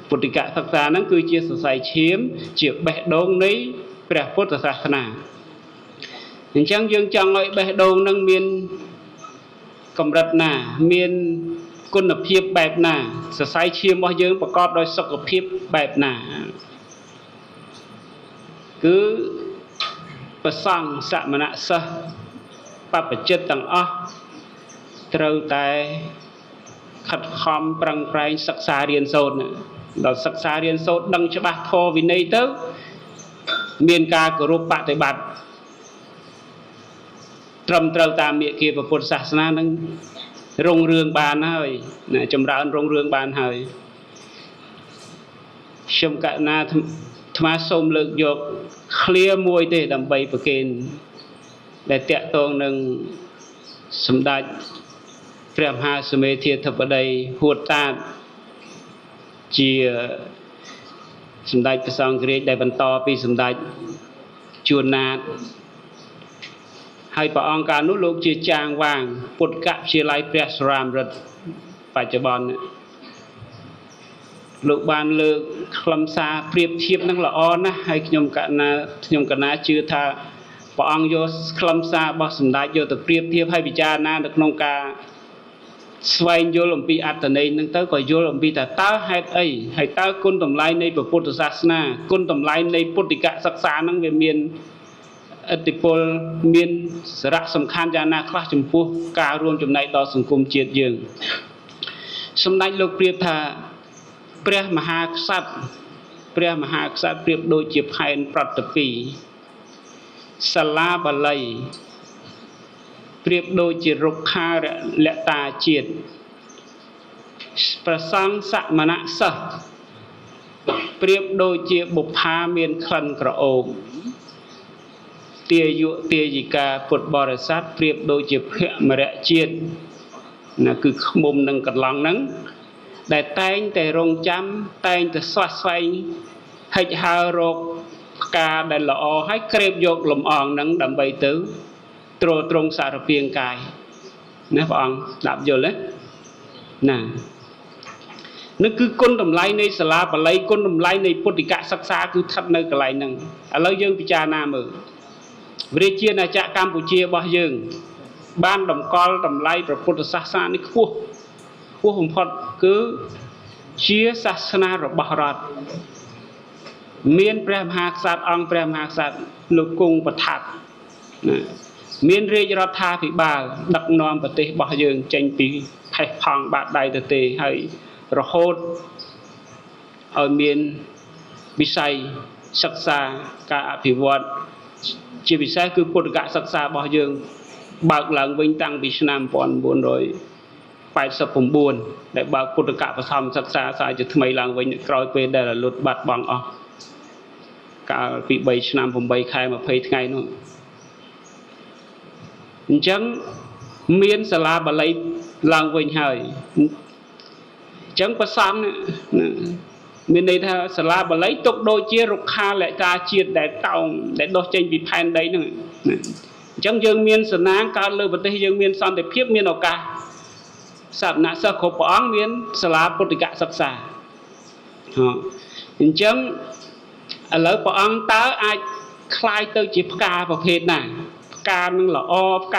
ពុទ្ធិកសិក្សាហ្នឹងគឺជាសរសៃឈាមជាបេះដូងនៃព្រះពុទ្ធសាសនាអញ្ចឹងយើងចង់ឲ្យបេះដូងហ្នឹងមានកម្រិតណាមានគុណភាពបែបណាសរសៃឈាមរបស់យើងប្រកបដោយសុខភាពបែបណាគឺប្រសង់សមណសិស្សបព្វជិតទាំងអស់ត្រូវតែខិតខំប្រឹងប្រែងសិក្សារៀនសូត្រដល់សិក្សារៀនសូត្រដឹងច្បាស់ធម៌វិន័យទៅមានការគោរពបប្រតិបត្តិត្រឹមត្រូវតាមមាគ៌ាពុទ្ធសាសនានឹងរុងរឿងបានហើយចម្រើនរុងរឿងបានហើយខ្ញុំកណាអាត្មាសូមលើកយកឃ្លាមួយទេដើម្បីប្រកេនដែលតាក់ទងនឹងសម្ដេចព្រះមហាសមេធាធិបតីហួតតាតជាសម្ដេចព្រះសង្ឃរាជដែលបន្តពីសម្ដេចជួនណាតហើយព្រះអង្គកាលនោះលោកជាចាងវាងពុទ្ធកវិទ្យាល័យព្រះសរាមរិទ្ធបច្ចុប្បន្នលោកបានលើកខ្លឹមសារប្រៀបធៀបនឹងល្អណាស់ហើយខ្ញុំកណាជឿថាព្រះអង្គយកខ្លឹមសាររបស់សម្ដេចយកទៅប្រៀបធៀបហើយពិចារណានៅក្នុងការស្វែងយល់អំពីអត្ថន័យនឹងទៅក៏យល់អំពីថាតើហេតុអីហើយតើគុណតម្លៃនៃពុទ្ធសាសនាគុណតម្លៃនៃពុទ្ធិកសិក្សានឹងវាមានឥទ្ធិពលមានសារៈសំខាន់យ៉ាងណាខ្លះចំពោះការរួមចំណែកដល់សង្គមជាតិយើងសម្ដេចលោកប្រៀបថាព្រះមហាក្សត្រប្រៀបដូចជាផែនប្រតិពីសាលាបាលីប្រៀបដូចជារុក្ខាលតាជាតិប្រសង្ឃសមណសិស្សប្រៀបដូចជាបុប្ផាមានក្លិនក្រអូបទាយុទាយិកាពុទ្ធបរិស័ទប្រៀបដូចជាភមរៈជាតិណាគឺឃ្មុំនឹងកន្លងហ្នឹងដែលតែងតែរងចាំតែងតែស្វះស្វែងហិចហើររកផ្កាដែលល្អហើយក្រេបយកលំអងហ្នឹងដើម្បីទៅទ្រទ្រង់សារពាង្គកាយណាព្រះអង្គស្ដាប់យល់ទេណានេះគឺគុណតម្លៃនៃសាលាបាលីគុណតម្លៃនៃពុទ្ធិកសិក្សាគឺស្ថិតនៅកន្លែងហ្នឹងឥឡូវយើងពិចារណាមើលរាជាណាចក្រកម្ពុជារបស់យើងបានតម្កល់តម្លៃព្រះពុទ្ធសាសនានេះខ្ពស់បំផុតគឺជាសាសនារបស់រដ្ឋមានព្រះមហាក្សត្រអង្គព្រះមហាក្សត្រលោកគង់ប្រថាប់ណាមានរាជរដ្ឋាភិបាលដឹកនាំប្រទេសរបស់យើងចេញពីផេះផង់បាក់ដៃទៅទេហើយរហូតឲ្យមានវិស័យសិក្សាការអភិវឌ្ឍជាពិសេសគឺពុទ្ធិកសិក្សារបស់យើងបើកឡើងវិញតាំងពីឆ្នាំ1989ដែលបើកពុទ្ធិកបឋមសិក្សាសារជាថ្មីឡើងវិញក្រោយពេលដែលលុតបាត់បង់អស់កាលពី3ឆ្នាំ8ខែ20ថ្ងៃនោះអញ្ចឹងមានសាលាបាលីឡើងវិញហើយអញ្ចឹងប្រសង់មានន័យថាសាលាបាលីទុកដូចជារុក្ខាលតាជាតិដែលតោងដែលដុះចេញពីផែនដីហ្នឹងអញ្ចឹងយើងមានសំណាងកើតលើប្រទេសយើងមានសន្តិភាពមានឱកាសសមណសិស្សគ្រប់ព្រះអង្គមានសាលាពុទ្ធិកសិក្សាអញ្ចឹងឥឡូវព្រះអង្គតើអាចคล้ายទៅជាផ្កាប្រភេទណាផ្កានឹងល្អផ្កា